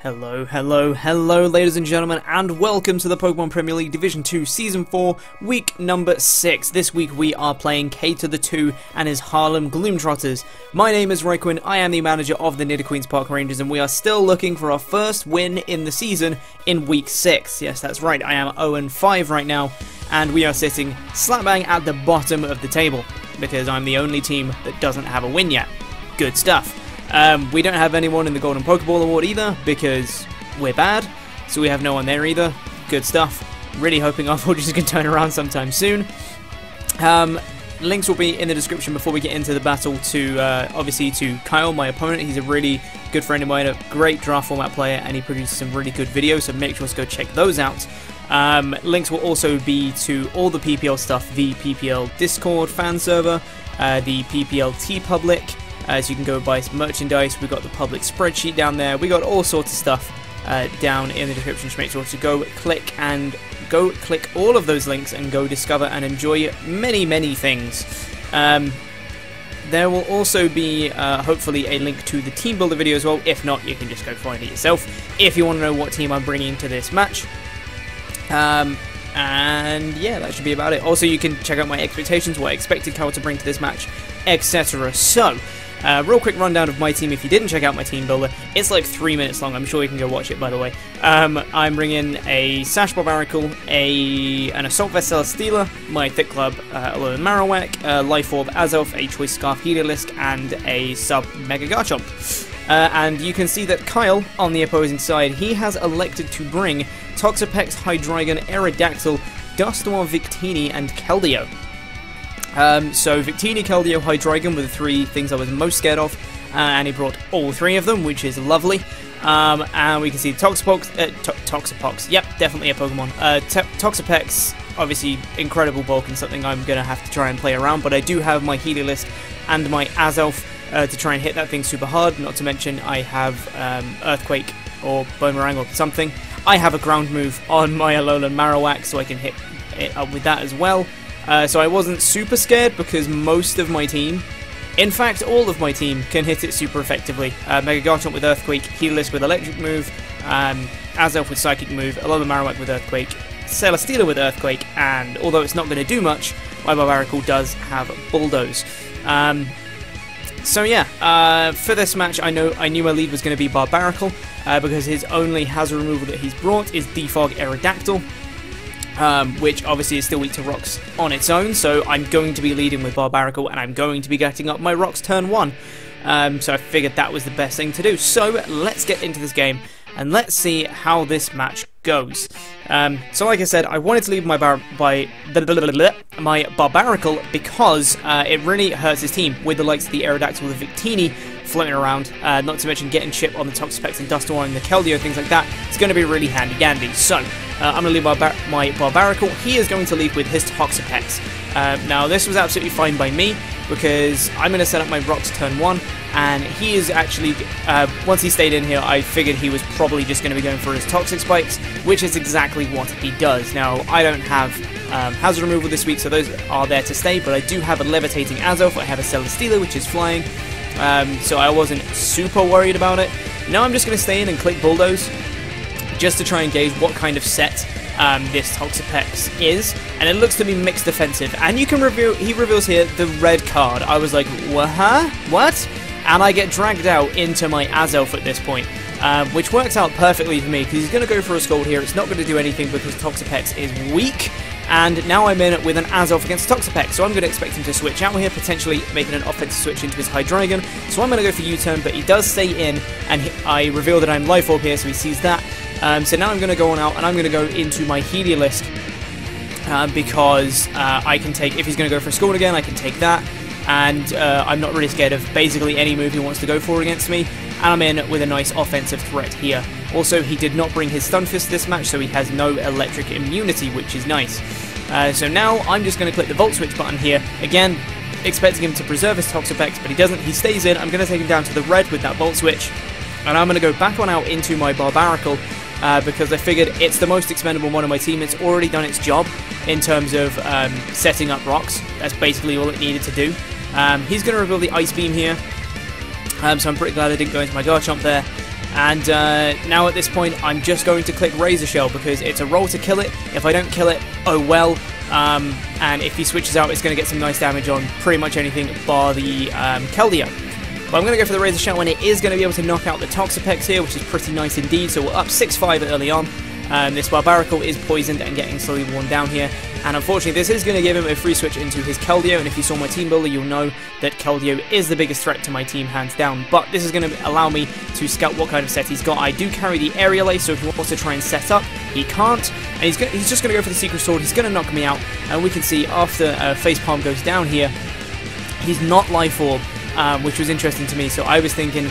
Hello, ladies and gentlemen, and welcome to the Pokemon Premier League Division 2 Season 4, week number 6. This week we are playing K2 and his Harlem Gloomtrotters. My name is RichaadEB, I am the manager of the Nidoqueens Park Rangers, and we are still looking for our first win in the season in week 6. Yes, that's right, I am 0-5 right now, and we are sitting slap bang at the bottom of the table, because I'm the only team that doesn't have a win yet. Good stuff. We don't have anyone in the Golden Pokeball Award either, because we're bad, so we have no one there either. Good stuff. Really hoping our fortunes can turn around sometime soon. Links will be in the description before we get into the battle to, obviously, to Kyle, my opponent. He's a really good friend of mine, a great draft format player, and he produces some really good videos, so make sure to go check those out. Links will also be to all the PPL stuff, the PPL Discord fan server, the PPL Public, so you can go buy some merchandise. We've got the public spreadsheet down there. We got all sorts of stuff down in the description. So make sure to go click all of those links and go discover and enjoy many things. There will also be hopefully a link to the team builder video as well. If not, you can just go find it yourself if you want to know what team I'm bringing to this match. And yeah, that should be about it. Also, you can check out my expectations, what I expected Kyle to bring to this match, etc. So, real quick rundown of my team if you didn't check out my team builder. It's like 3 minutes long, I'm sure you can go watch it, by the way. I'm bringing a Sash Barbaracle, an Assault Vest Celesteela, my Thick Club Alolan Marowak, Life Orb Azelf, a Choice Scarf Heliolisk, and a Sub Mega Garchomp. And you can see that Kyle, on the opposing side, he has elected to bring Toxapex, Hydreigon, Aerodactyl, Dusknoir, Victini, and Keldeo. So Victini, Keldeo, Hydreigon were the three things I was most scared of, and he brought all three of them, which is lovely. And we can see Toxapex, yep, definitely a Pokemon. Toxapex, obviously incredible bulk and something I'm going to have to try and play around, but I do have my Heliolisk and my Azelf to try and hit that thing super hard, not to mention I have Earthquake or Boomerang or something. I have a ground move on my Alolan Marowak, so I can hit it up with that as well. So I wasn't super scared because most of my team, in fact all of my team, can hit it super effectively. Mega Garchomp with Earthquake, Heliolisk with Electric move, Azelf with Psychic move, Alolan Marowak with Earthquake, Celesteela with Earthquake, and although it's not going to do much, my Barbaracle does have Bulldoze. So yeah, for this match I knew my lead was going to be Barbaracle, because his only hazard removal that he's brought is Defog Aerodactyl, which obviously is still weak to rocks on its own, so I'm going to be leading with Barbaracle, and I'm going to be getting up my rocks turn 1. So I figured that was the best thing to do. So let's get into this game, and let's see how this match goes. So like I said, I wanted to leave my Barbaracle because it really hurts his team with the likes of the Aerodactyl, the Victini floating around, not to mention getting chip on the Toxapex and Dusknoir and the Keldeo, things like that. It's going to be really handy dandy. So I'm going to leave my Barbaracle. He is going to leave with his Toxapex. Now this was absolutely fine by me because I'm going to set up my rocks turn 1, and he is actually, once he stayed in here, I figured he was probably just going to be going for his Toxic Spikes, which is exactly what he does. Now, I don't have hazard removal this week, so those are there to stay, but I do have a Levitating Azelf, I have a Celesteela, which is flying, so I wasn't super worried about it. Now I'm just going to stay in and click Bulldoze, just to try and gauge what kind of set this Toxapex is, and it looks to be mixed defensive, and you can he reveals here the red card. I was like, what? And I get dragged out into my Azelf at this point, which works out perfectly for me, because he's going to go for a Scald here. It's not going to do anything because Toxapex is weak, and now I'm in with an Azelf against Toxapex, so I'm going to expect him to switch out here, potentially making an offensive switch into his Hydreigon, so I'm going to go for U-turn, but he does stay in, and I reveal that I'm Life Orb here, so he sees that. So now I'm going to go on out, and I'm going to go into my Heliolisk, because I can take, if he's going to go for a Scald again, I can take that, and I'm not really scared of basically any move he wants to go for against me, and I'm in with a nice offensive threat here. Also, he did not bring his Stunfisk this match, so he has no electric immunity, which is nice. So now I'm just going to click the Volt Switch button here, again, expecting him to preserve his Toxapex, but he doesn't, he stays in. I'm going to take him down to the red with that Volt Switch, and I'm going to go back on out into my Barbaracle, because I figured it's the most expendable one on my team. It's already done its job in terms of setting up rocks. That's basically all it needed to do. He's going to reveal the Ice Beam here, so I'm pretty glad I didn't go into my Garchomp there. And now at this point, I'm just going to click Razor Shell because it's a roll to kill it. If I don't kill it, oh well. And if he switches out, it's going to get some nice damage on pretty much anything bar the Keldeo. But I'm going to go for the Razor Shell, and it is going to be able to knock out the Toxapex here, which is pretty nice indeed. So we're up 6-5 early on. This Barbaracle is poisoned and getting slowly worn down here. And unfortunately, this is going to give him a free switch into his Keldeo. And if you saw my team builder, you'll know that Keldeo is the biggest threat to my team, hands down. But this is going to allow me to scout what kind of set he's got. I do carry the Aerial Ace, so if he wants to try and set up, he can't. And he's just going to go for the Secret Sword. He's going to knock me out. And we can see after Facepalm goes down here, he's not Life Orb, which was interesting to me. So I was thinking,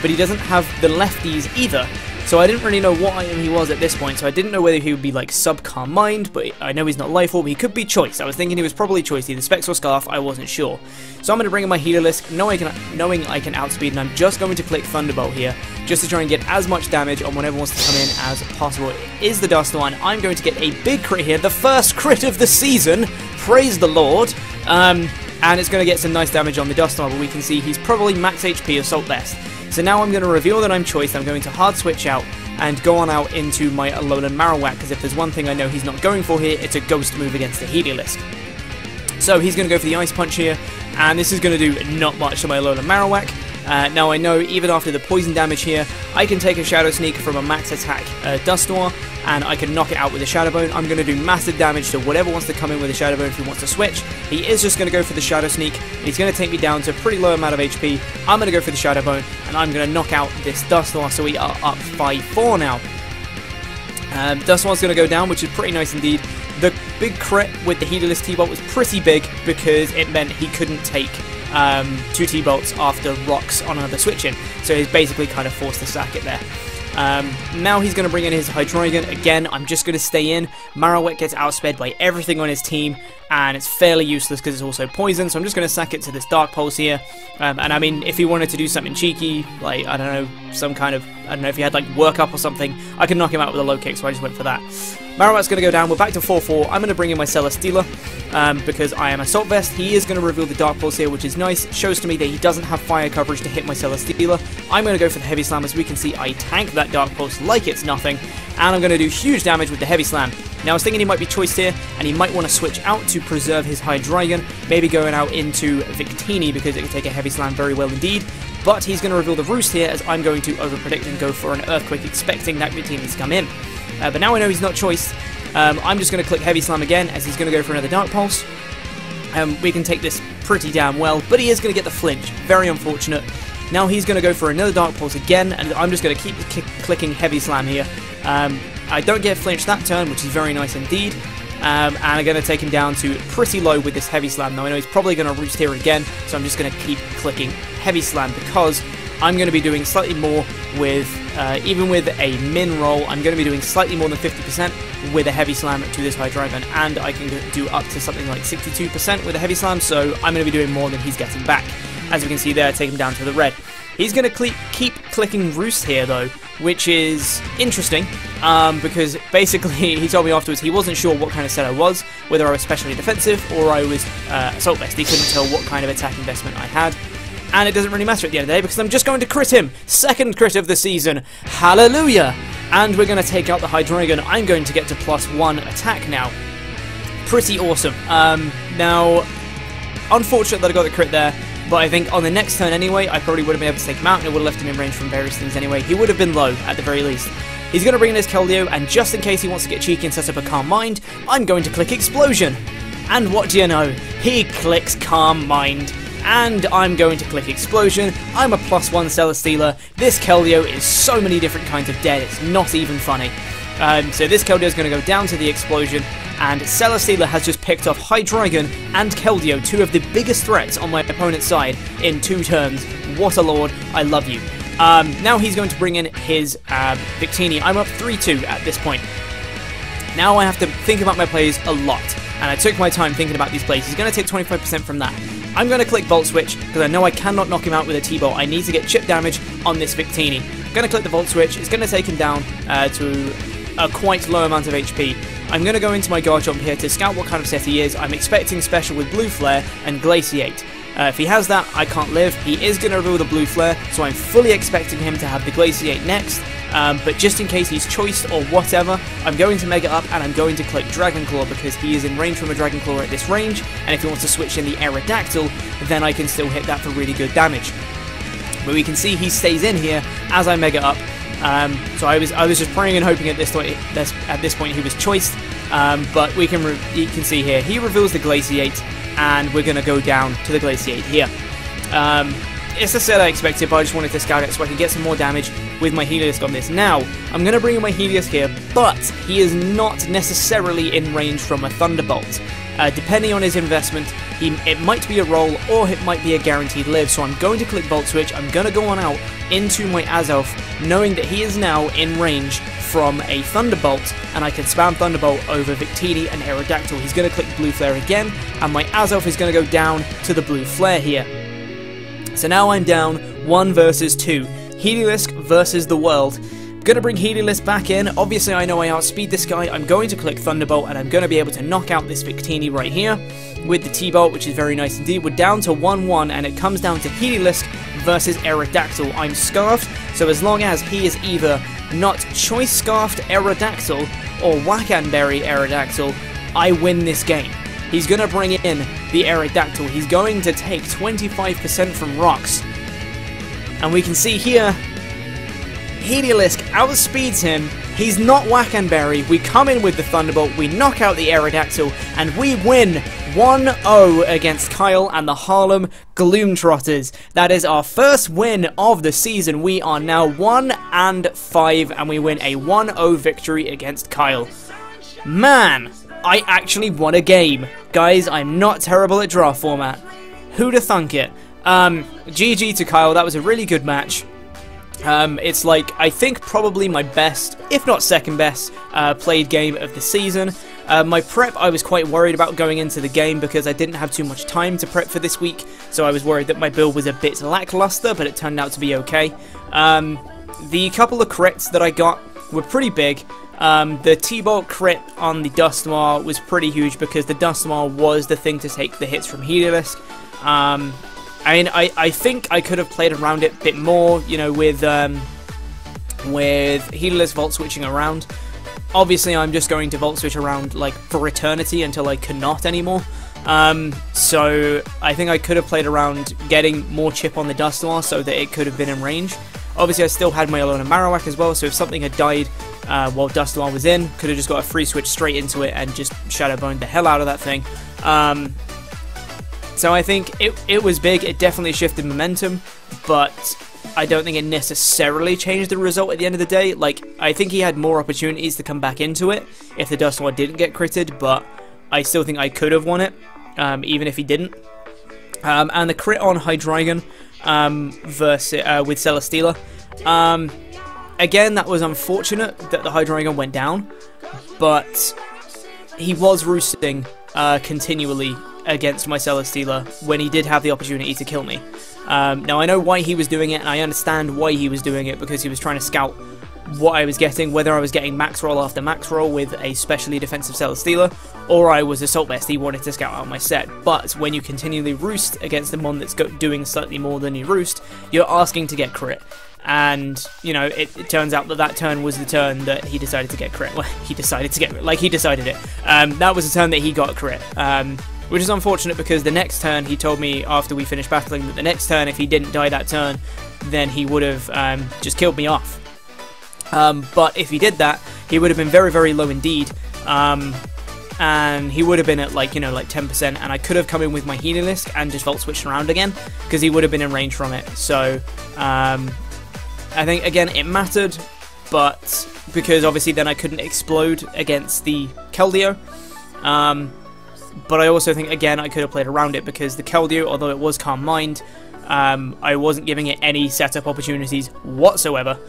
but he doesn't have the lefties either. So I didn't really know what item he was at this point, so I didn't know whether he would be like sub-Calm Mind, but I know he's not Life Orb. He could be Choice. I was thinking he was probably Choice, either Specs or Scarf, I wasn't sure. So I'm going to bring in my Healer-Lisk, knowing I can outspeed, and I'm just going to click Thunderbolt here, just to try and get as much damage on whatever wants to come in as possible. It is the Dusknoir, and I'm going to get a big crit here, the first crit of the season, praise the Lord, and it's going to get some nice damage on the Dusknoir, but we can see he's probably max HP Assault Vest. So now I'm going to reveal that I'm Choice. I'm going to hard switch out and go on out into my Alolan Marowak, because if there's one thing I know he's not going for here, it's a Ghost move against the Heliolisk. So he's going to go for the Ice Punch here, and this is going to do not much to my Alolan Marowak. Now I know even after the poison damage here, I can take a Shadow Sneak from a max attack Dusknoir, and I can knock it out with a Shadow Bone. I'm going to do massive damage to whatever wants to come in with a Shadow Bone if he wants to switch. He is just going to go for the Shadow Sneak, and he's going to take me down to a pretty low amount of HP. I'm going to go for the Shadow Bone, and I'm going to knock out this Dusknoir, so we are up 5-4 now. Dusknoir's going to go down, which is pretty nice indeed. The big crit with the Heliolisk T-Bolt was pretty big because it meant he couldn't take 2 T-Bolts after rocks on another switch in, so he's basically kind of forced to sack it there. Now he's going to bring in his Hydreigon. Again, I'm just going to stay in. Marowak gets outsped by everything on his team, and it's fairly useless because it's also poison, so I'm just going to sack it to this Dark Pulse here. And I mean, if he wanted to do something cheeky, like, I don't know, some kind of, I don't know, if he had like Work Up or something, I could knock him out with a low kick, so I just went for that. Marowak's going to go down. We're back to 4-4. I'm going to bring in my Celesteela because I am Assault Vest. He is going to reveal the Dark Pulse here, which is nice. It shows to me that he doesn't have fire coverage to hit my Celesteela. I'm going to go for the Heavy Slam. As we can see, I tank that Dark Pulse like it's nothing, and I'm going to do huge damage with the Heavy Slam. Now I was thinking he might be Choiced here, and he might want to switch out to preserve his Hydreigon, maybe going out into Victini because it can take a Heavy Slam very well indeed. But he's going to reveal the Roost here, as I'm going to overpredict and go for an Earthquake, expecting that Victini to come in. But now I know he's not Choiced. I'm just going to click Heavy Slam again, as he's going to go for another Dark Pulse. We can take this pretty damn well, but he is going to get the flinch. Very unfortunate. Now he's going to go for another Dark Pulse again, and I'm just going to keep clicking Heavy Slam here. I don't get flinched that turn, which is very nice indeed. And I'm going to take him down to pretty low with this Heavy Slam. Now I know he's probably going to Roost here again, so I'm just going to keep clicking Heavy Slam because I'm going to be doing slightly more with, even with a min roll, I'm going to be doing slightly more than 50% with a Heavy Slam to this Hydreigon, and I can do up to something like 62% with a Heavy Slam, so I'm going to be doing more than he's getting back. As we can see there, take him down to the red. He's going to keep clicking Roost here though, which is interesting, because basically he told me afterwards he wasn't sure what kind of set I was, whether I was specially defensive or I was Assault Vest. He couldn't tell what kind of attack investment I had. And it doesn't really matter at the end of the day because I'm just going to crit him. Second crit of the season. Hallelujah! And we're going to take out the Hydreigon. I'm going to get to +1 attack now. Pretty awesome. Now, unfortunate that I got the crit there, but I think on the next turn anyway, I probably would have been able to take him out and it would have left him in range from various things anyway. He would have been low at the very least. He's going to bring in his Keldeo, and just in case he wants to get cheeky and set up a Calm Mind, I'm going to click Explosion. And what do you know? He clicks Calm Mind. And I'm going to click Explosion. I'm a +1 Celesteela. This Keldeo is so many different kinds of dead, it's not even funny. So this Keldeo is going to go down to the Explosion, and Celesteela has just picked off Hydreigon and Keldeo, two of the biggest threats on my opponent's side, in 2 turns. What a lord, I love you. Now he's going to bring in his Victini. I'm up 3-2 at this point. Now I have to think about my plays a lot, and I took my time thinking about these plays. He's going to take 25% from that. I'm going to click Volt Switch, because I know I cannot knock him out with a T-Bolt. I need to get chip damage on this Victini. I'm going to click the Volt Switch. It's going to take him down to a quite low amount of HP. I'm going to go into my Garchomp here to scout what kind of set he is. I'm expecting Special with Blue Flare and Glaciate. If he has that, I can't live. He is going to reveal the blue flare, so I'm fully expecting him to have the Glaciate next. But just in case he's choiced or whatever, I'm going to Mega Up and I'm going to click Dragon Claw because he is in range from a Dragon Claw at this range, and if he wants to switch in the Aerodactyl, then I can still hit that for really good damage. But we can see he stays in here as I Mega Up. So I was just praying and hoping at this point he was choiced. But you can see here he reveals the Glaciate, and we're going to go down to the Glaciate here. It's the set I expected, but I just wanted to scout it so I can get some more damage with my Heliolisk on this. Now, I'm going to bring in my Heliolisk here, but he is not necessarily in range from a Thunderbolt. Depending on his investment, it might be a roll or it might be a guaranteed live, so I'm going to click Volt Switch. I'm going to go on out into my Azelf, knowing that he is now in range from a Thunderbolt, and I can spam Thunderbolt over Victini and Aerodactyl. He's going to click Blue Flare again, and my Azelf is going to go down to the Blue Flare here. So now I'm down 1 versus 2. Heliolisk versus the world. Gonna bring Heliolisk back in. Obviously I know I outspeed this guy. I'm going to click Thunderbolt and I'm going to be able to knock out this Victini right here with the T-Bolt, which is very nice indeed. We're down to 1-1 and it comes down to Heliolisk versus Aerodactyl. I'm Scarfed, so as long as he is either not Choice Scarfed Aerodactyl or Wackanberry Aerodactyl, I win this game. He's going to bring in the Aerodactyl. He's going to take 25% from rocks. And we can see here, Heliolisk outspeeds him. He's not Wackanberry. We come in with the Thunderbolt, we knock out the Aerodactyl, and we win 1-0 against Kyle and the Harlem Gloomtrotters. That is our first win of the season. We are now 1-5, and we win a 1-0 victory against Kyle. Man! I actually won a game. Guys, I'm not terrible at draft format. Who'da thunk it? GG to Kyle, that was a really good match. It's like, I think probably my best, if not second best, played game of the season. My prep, I was quite worried about going into the game because I didn't have too much time to prep for this week, so I was worried that my build was a bit lackluster, but it turned out to be okay. The couple of crits that I got were pretty big. The T-Bolt crit on the Dusknoir was pretty huge because the Dusknoir was the thing to take the hits from Heliolisk. I mean, I think I could have played around it a bit more, you know, with Heliolisk Volt switching around. Obviously, I'm just going to Volt switch around, like, for eternity until I cannot anymore. So I think I could have played around getting more chip on the Dusknoir so that it could have been in range. Obviously, I still had my Alolan Marowak as well, so if something had died while Dusknoir was in, could have just got a free switch straight into it and just Shadow Boned the hell out of that thing. So I think it was big. It definitely shifted momentum, but I don't think it necessarily changed the result at the end of the day. Like, I think he had more opportunities to come back into it if the Dusknoir didn't get critted, but I still think I could have won it, even if he didn't. And the crit on Hydreigon with Celesteela. Again, that was unfortunate that the Hydreigon went down, but he was roosting continually against my Celesteela when he did have the opportunity to kill me. Now, I know why he was doing it, and I understand why he was doing it, because he was trying to scout what I was getting, whether I was getting max roll after max roll with a specially defensive Celesteela, or I was Assault Vest. He wanted to scout out my set. But when you continually roost against a mon that's doing slightly more than you roost, you're asking to get crit. And, you know, it turns out that that turn was the turn that he decided to get crit. Well, he decided to get, like, he decided it. That was the turn that he got crit. Which is unfortunate because the next turn, he told me after we finished battling that the next turn, if he didn't die that turn, then he would have just killed me off. But if he did that, he would have been very, very low indeed. And he would have been at, like, you know, like 10%, and I could have come in with my Heliolisk and just Volt switched around again, because he would have been in range from it. So, I think, again, it mattered, but because obviously then I couldn't explode against the Keldeo. But I also think, again, I could have played around it because the Keldeo, although it was Calm Mind, I wasn't giving it any setup opportunities whatsoever.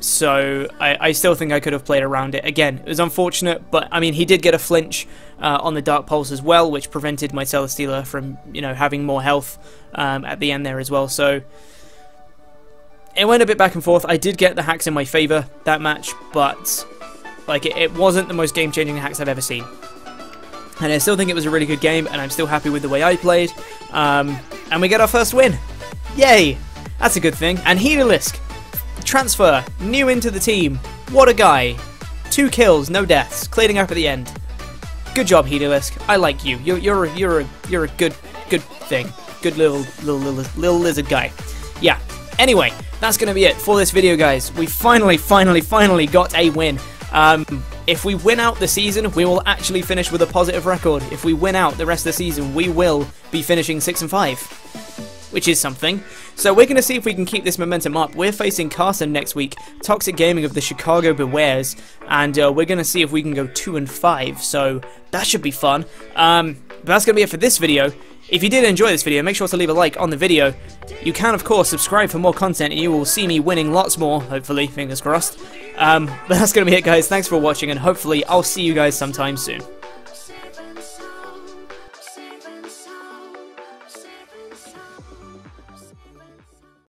So I still think I could have played around it. Again, it was unfortunate, but I mean, he did get a flinch on the Dark Pulse as well, which prevented my Celesteela from, you know, having more health at the end there as well. So it went a bit back and forth. I did get the hacks in my favour that match, but like it wasn't the most game-changing hacks I've ever seen. and I still think it was a really good game, and I'm still happy with the way I played. And we get our first win. Yay! That's a good thing. And Hedalisk, transfer, new into the team. What a guy. 2 kills, no deaths, cleaning up at the end. Good job, Hedalisk. I like you. You're a good thing. Good little lizard guy. Yeah. Anyway, that's gonna be it for this video, guys. We finally got a win. If we win out the season, we will actually finish with a positive record. If we win out the rest of the season, we will be finishing 6-5, which is something. So we're going to see if we can keep this momentum up. We're facing Carson next week, Toxic Gaming of the Chicago Bewares, and we're going to see if we can go 2-5, so that should be fun. But that's going to be it for this video. If you did enjoy this video, make sure to leave a like on the video. You can, of course, subscribe for more content, and you will see me winning lots more, hopefully, fingers crossed. But that's going to be it, guys. Thanks for watching, and hopefully I'll see you guys sometime soon.